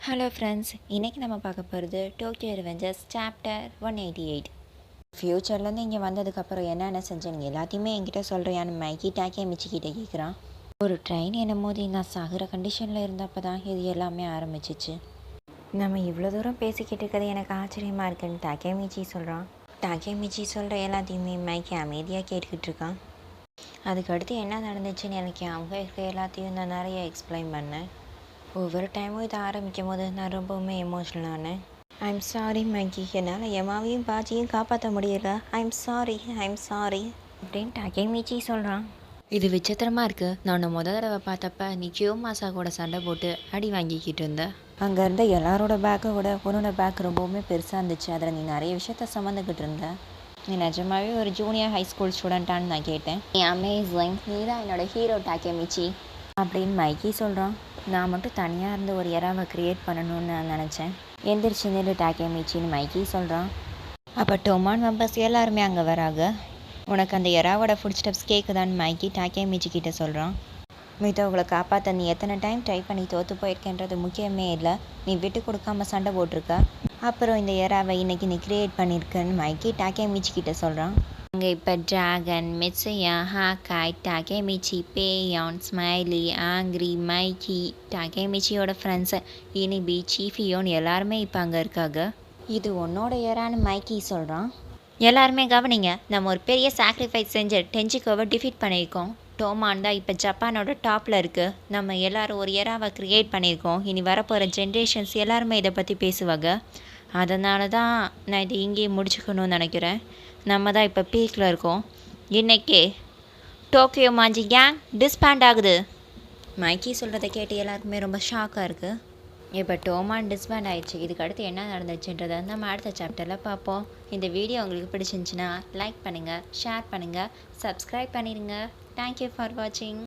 Hello friends, இன்றைக்கி நம்ம பார்க்க போகிறது டோக்கியோ ரிவெஞ்சர்ஸ் சாப்டர் 188. ஃப்யூச்சர்லேருந்து இங்கே வந்ததுக்கப்புறம் என்னென்ன செஞ்சேன்னு எல்லாத்தையுமே என்கிட்ட சொல்கிறியான்னு மைக்கி டாக்கேமிச்சிக்கிட்ட கேட்குறான். ஒரு ட்ரெயின் என்ன மோதி நான் சாகிற கண்டிஷனில் இருந்தப்போ தான் இது எல்லாமே ஆரம்பிச்சிச்சு. நம்ம இவ்வளோ தூரம் பேசிக்கிட்டு இருக்கிறது எனக்கு ஆச்சரியமாக இருக்குன்னு டாக்கேமிச்சி சொல்கிறான். டாக்கேமிச்சி சொல்கிற எல்லாத்தையுமே மைக்கி அமைதியாக கேட்டுக்கிட்டு இருக்கான். அதுக்கடுத்து என்ன நடந்துச்சுன்னு எனக்கு அவங்க இருக்க எல்லாத்தையும் நான் நிறைய எக்ஸ்பிளைன் பண்ணேன். ஒவ்வொரு டைமும் இதை ஆரம்பிக்கும் போது நான் ரொம்பவுமே எமோஷ்னல் ஆனேன். ஐம் சாரி மைக்கி, என்னால் எமாவையும் பாச்சியும் காப்பாற்ற முடியல. ஐம் சாரி அப்படின்னு டாக்கேமிச்சி சொல்கிறான். இது விசித்திரமாக இருக்குது. நான் முத தடவை பார்த்தப்ப நீ கியோமாசா கூட சண்டை போட்டு அடி வாங்கிக்கிட்டு இருந்த. அங்கே இருந்த எல்லாரோட பேக்கை விட உன்னோட பேக் ரொம்பவுமே பெருசாக இருந்துச்சு. அதில் நீ நிறைய விஷயத்த சுமந்துக்கிட்டு இருந்த. நீ நிஜமாவே ஒரு ஜூனியர் ஹை ஸ்கூல் ஸ்டூடெண்ட்டான்னு நான் கேட்டேன். நீ அமேசிங், நீ தான் என்னோட ஹீரோ டாக்கேமிச்சி அப்படின்னு மைக்கி சொல்கிறான். நான் மட்டும் தனியாக இருந்து ஒரு எராவை க்ரியேட் பண்ணணும்னு நான் நினச்சேன். எந்திரிச்சு நின்று டாக்கேமிச்சின்னு மைக்கி சொல்கிறான். அப்போ டொமான் மெம்பர்ஸ் எல்லாருமே அங்கே வராங்க. உனக்கு அந்த எராவோட ஃபுட் ஸ்டெப்ஸ் கேட்குதான்னு மைக்கி டாக்கேமிச்சி கிட்ட சொல்கிறான். மித்தவங்களை காப்பாற்ற நீ எத்தனை டைம் ட்ரை பண்ணி தோற்று போயிருக்கேன்றது முக்கியமே இல்லை. நீ விட்டு கொடுக்காம சண்டை போட்டிருக்க. அப்புறம் இந்த எராவை இன்னைக்கு நீ க்ரியேட் பண்ணியிருக்கன்னு மைக்கி டாக்கேமிச்சி கிட்ட சொல்கிறான். அங்கே இப்போ ட்ராகன், மிட்சுயா, ஹாக்காய், டாக்கேமிச்சி, பேயான், ஸ்மைலி, ஆங்க்ரி, மைக்கி, டாக்கேமிச்சியோட ஃப்ரெண்ட்ஸு, இனிபி, சீஃபியோன் எல்லாருமே இப்போ அங்கே இருக்காங்க. இது உன்னோட ஏரான்னு மைக்கி சொல்கிறான். எல்லாருமே கவனிங்க, நம்ம ஒரு பெரிய சாக்ரிஃபைஸ் செஞ்சு டெஞ்சிகோவை டிஃபீட் பண்ணியிருக்கோம். டோமான் தான் இப்போ ஜப்பானோட டாப்பில் இருக்குது. நம்ம எல்லோரும் ஒரு எராவை க்ரியேட் பண்ணியிருக்கோம். இனி வரப்போகிற ஜென்ரேஷன்ஸ் எல்லாருமே இதை பற்றி பேசுவாங்க. அதனால தான் நான் இதை இங்கேயே முடிச்சுக்கணும்னு நினைக்கிறேன். நம்ம தான் இப்போ பீக்கில் இருக்கோம். இன்றைக்கே டோக்கியோ மாஞ்சி கேங் டிஸ்பேண்ட் ஆகுது. மைக்கி சொல்கிறத கேட்டு எல்லாருக்குமே ரொம்ப ஷாக்காக இருக்குது. இப்போ டோமான் டிஸ்பேண்ட் ஆயிடுச்சு. இதுக்கு அடுத்து என்ன நடந்துச்சுன்றதை நம்ம அடுத்த சாப்டரில் பார்ப்போம். இந்த வீடியோ உங்களுக்கு பிடிச்சிருந்துச்சின்னா லைக் பண்ணுங்கள், ஷேர் பண்ணுங்கள், சப்ஸ்கிரைப் பண்ணிடுங்க. தேங்க்யூ ஃபார் வாட்சிங்.